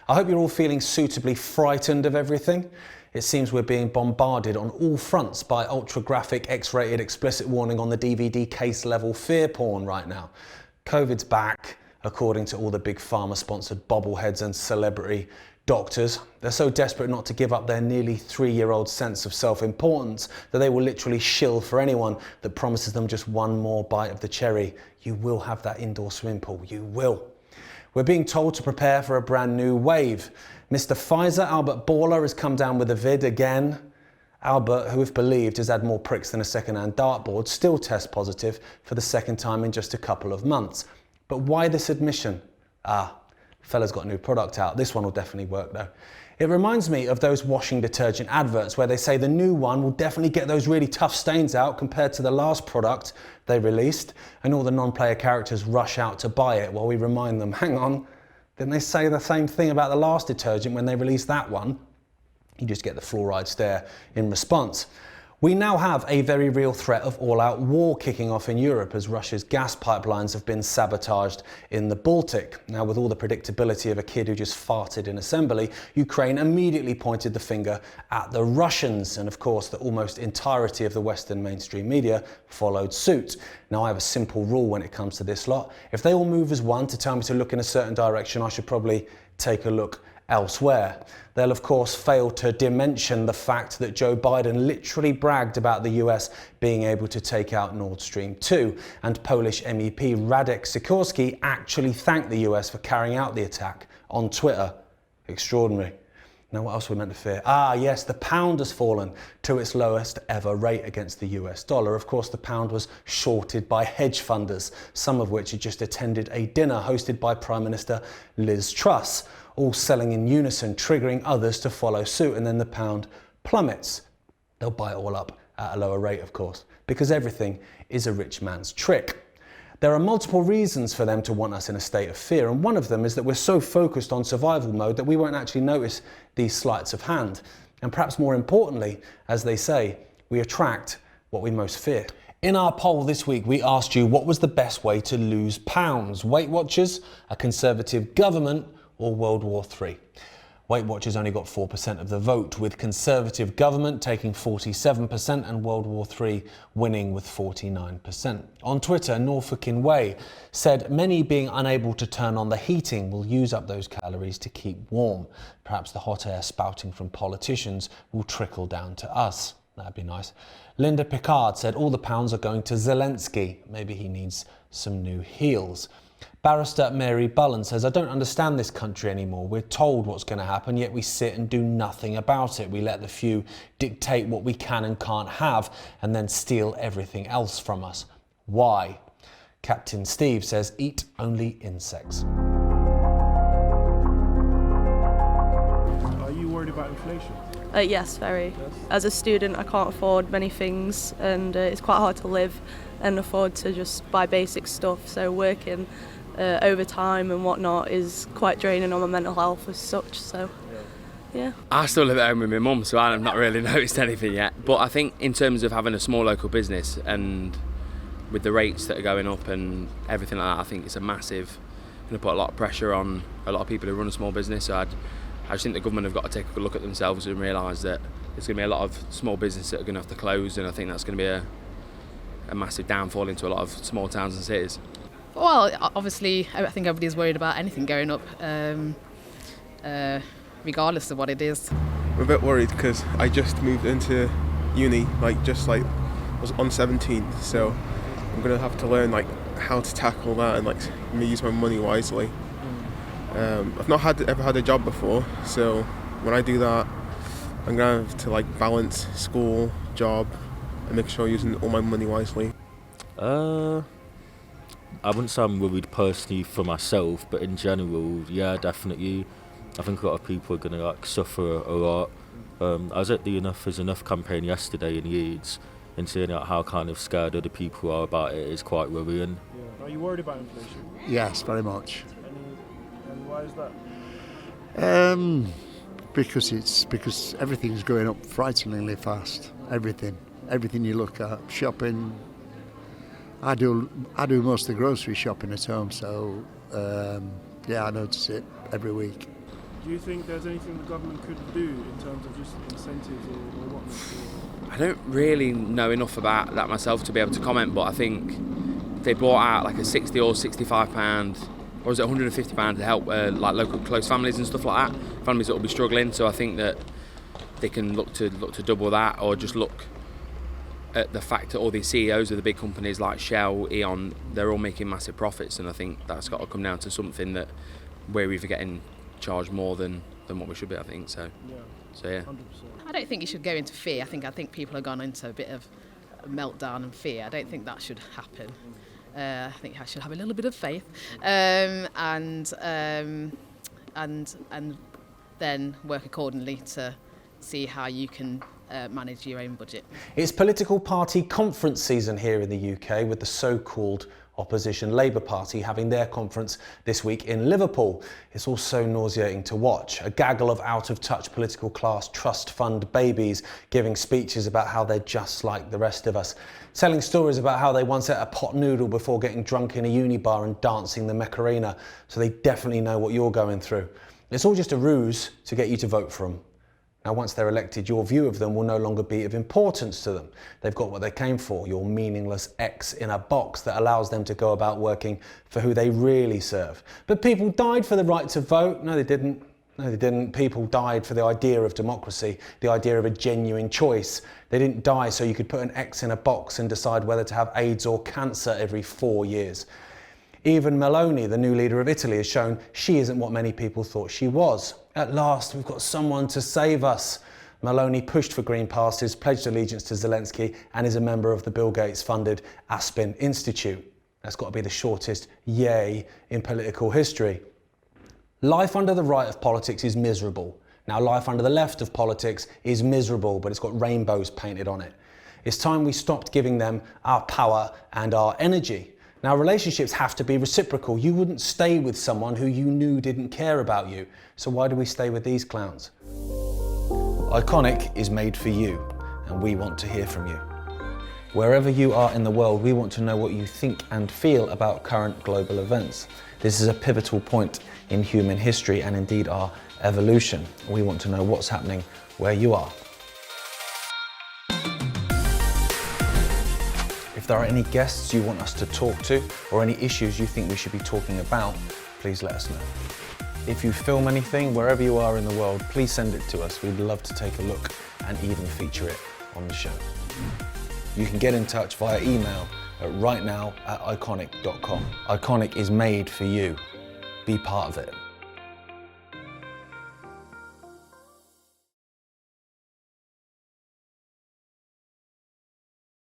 I hope you're all feeling suitably frightened of everything. It seems we're being bombarded on all fronts by ultra-graphic, X-rated, explicit warning on the DVD case level fear porn right now. COVID's back, according to all the big pharma-sponsored bobbleheads and celebrity doctors. They're so desperate not to give up their nearly 3-year-old sense of self-importance that they will literally shill for anyone that promises them just one more bite of the cherry. You will have that indoor swimming pool, you will. We're being told to prepare for a brand new wave. Mr. Pfizer, Albert Bourla, has come down with a vid again. Albert, who if believed has had more pricks than a second-hand dartboard, still tests positive for the second time in just a couple of months. But why this admission? Fella's got a new product out. This one will definitely work though. It reminds me of those washing detergent adverts where they say the new one will definitely get those really tough stains out compared to the last product they released, and all the non-player characters rush out to buy it while we remind them, hang on, didn't they say the same thing about the last detergent when they released that one? You just get the fluoride stare in response. We now have a very real threat of all-out war kicking off in Europe as Russia's gas pipelines have been sabotaged in the Baltic. Now, with all the predictability of a kid who just farted in assembly, Ukraine immediately pointed the finger at the Russians, and of course the almost entirety of the Western mainstream media followed suit. Now, I have a simple rule when it comes to this lot. If they all move as one to tell me to look in a certain direction, I should probably take a look elsewhere. They'll of course fail to dimension the fact that Joe Biden literally bragged about the US being able to take out Nord Stream 2, and Polish MEP Radek Sikorski actually thanked the US for carrying out the attack on Twitter. Extraordinary. Now, what else are we meant to fear? Yes, the pound has fallen to its lowest ever rate against the US dollar. Of course, the pound was shorted by hedge funders, some of which had just attended a dinner hosted by Prime Minister Liz Truss, all selling in unison, triggering others to follow suit, and then the pound plummets. They'll buy it all up at a lower rate, of course, because everything is a rich man's trick. There are multiple reasons for them to want us in a state of fear, and one of them is that we're so focused on survival mode that we won't actually notice these sleights of hand. And perhaps more importantly, as they say, we attract what we most fear. In our poll this week, we asked you what was the best way to lose pounds: Weight Watchers, a Conservative government, or World War III. Weight Watchers only got 4% of the vote, with Conservative government taking 47% and World War III winning with 49%. On Twitter, Norfolkin Way said many being unable to turn on the heating will use up those calories to keep warm. Perhaps the hot air spouting from politicians will trickle down to us. That'd be nice. Linda Picard said all the pounds are going to Zelensky. Maybe he needs some new heels. Barrister Mary Bullen says, I don't understand this country anymore. We're told what's going to happen, yet we sit and do nothing about it. We let the few dictate what we can and can't have, and then steal everything else from us. Why? Captain Steve says, eat only insects. Are you worried about inflation? Yes, very. Yes. As a student, I can't afford many things, and it's quite hard to live and afford to just buy basic stuff. So working overtime and whatnot is quite draining on my mental health as such. So, yeah. I still live at home with my mum, so I've not really noticed anything yet. But I think in terms of having a small local business and with the rates that are going up and everything like that, I think it's a massive, going to put a lot of pressure on a lot of people who run a small business. So I just think the government have got to take a good look at themselves and realise that there's going to be a lot of small businesses that are going to have to close, and I think that's going to be a massive downfall into a lot of small towns and cities. Well, obviously, I think everybody's worried about anything going up, regardless of what it is. I'm a bit worried because I just moved into uni, I was on 17, so I'm going to have to learn how to tackle that and use my money wisely. I've not ever had a job before, so when I do that, I'm going to have to balance school, job, and make sure I'm using all my money wisely. I wouldn't say I'm worried personally for myself, but in general, yeah, definitely. I think a lot of people are going to suffer a lot. I was at the Enough is Enough campaign yesterday in Leeds, and seeing how kind of scared other people are about it is quite worrying. Yeah. Are you worried about inflation? Yes, very much. And why is that? Because everything's going up frighteningly fast. Everything you look at, shopping. I do most of the grocery shopping at home, so I notice it every week. Do Do you think there's anything the government could do in terms of just incentives or whatnot? I don't really know enough about that myself to be able to comment, but I think they brought out like a £60 or £65, or is it £150 to help like local close families and stuff like that, families that will be struggling. So I think that they can look to double that, or just look at the fact that all these CEOs of the big companies like Shell, Eon, they're all making massive profits, and I think that's got to come down to something that we're either getting charged more than what we should be, I think. So yeah. 100%. I don't think you should go into fear. I think people have gone into a bit of a meltdown and fear. I don't think that should happen. I think I should have a little bit of faith, and then work accordingly to see how you can manage your own budget. It's political party conference season here in the UK, with the so-called opposition Labour Party having their conference this week in Liverpool. It's also nauseating to watch. A gaggle of out-of-touch political class trust fund babies giving speeches about how they're just like the rest of us, telling stories about how they once ate a pot noodle before getting drunk in a uni bar and dancing the Macarena, so they definitely know what you're going through. It's all just a ruse to get you to vote for them. Now, once they're elected, your view of them will no longer be of importance to them. They've got what they came for, your meaningless X in a box that allows them to go about working for who they really serve. But people died for the right to vote. No, they didn't. No, they didn't. People died for the idea of democracy, the idea of a genuine choice. They didn't die so you could put an X in a box and decide whether to have AIDS or cancer every 4 years. Even Meloni, the new leader of Italy, has shown she isn't what many people thought she was. At last, we've got someone to save us. Meloni pushed for green passes, pledged allegiance to Zelensky, and is a member of the Bill Gates-funded Aspen Institute. That's got to be the shortest yay in political history. Life under the right of politics is miserable. Now, life under the left of politics is miserable, but it's got rainbows painted on it. It's time we stopped giving them our power and our energy. Now, relationships have to be reciprocal. You wouldn't stay with someone who you knew didn't care about you. So why do we stay with these clowns? Ickonic is made for you, and we want to hear from you. Wherever you are in the world, we want to know what you think and feel about current global events. This is a pivotal point in human history and indeed our evolution. We want to know what's happening where you are. If there are any guests you want us to talk to or any issues you think we should be talking about, please let us know. If you film anything wherever you are in the world, please send it to us. We'd love to take a look and even feature it on the show. You can get in touch via email at rightnow@ickonic.com. Ickonic is made for you. Be part of it.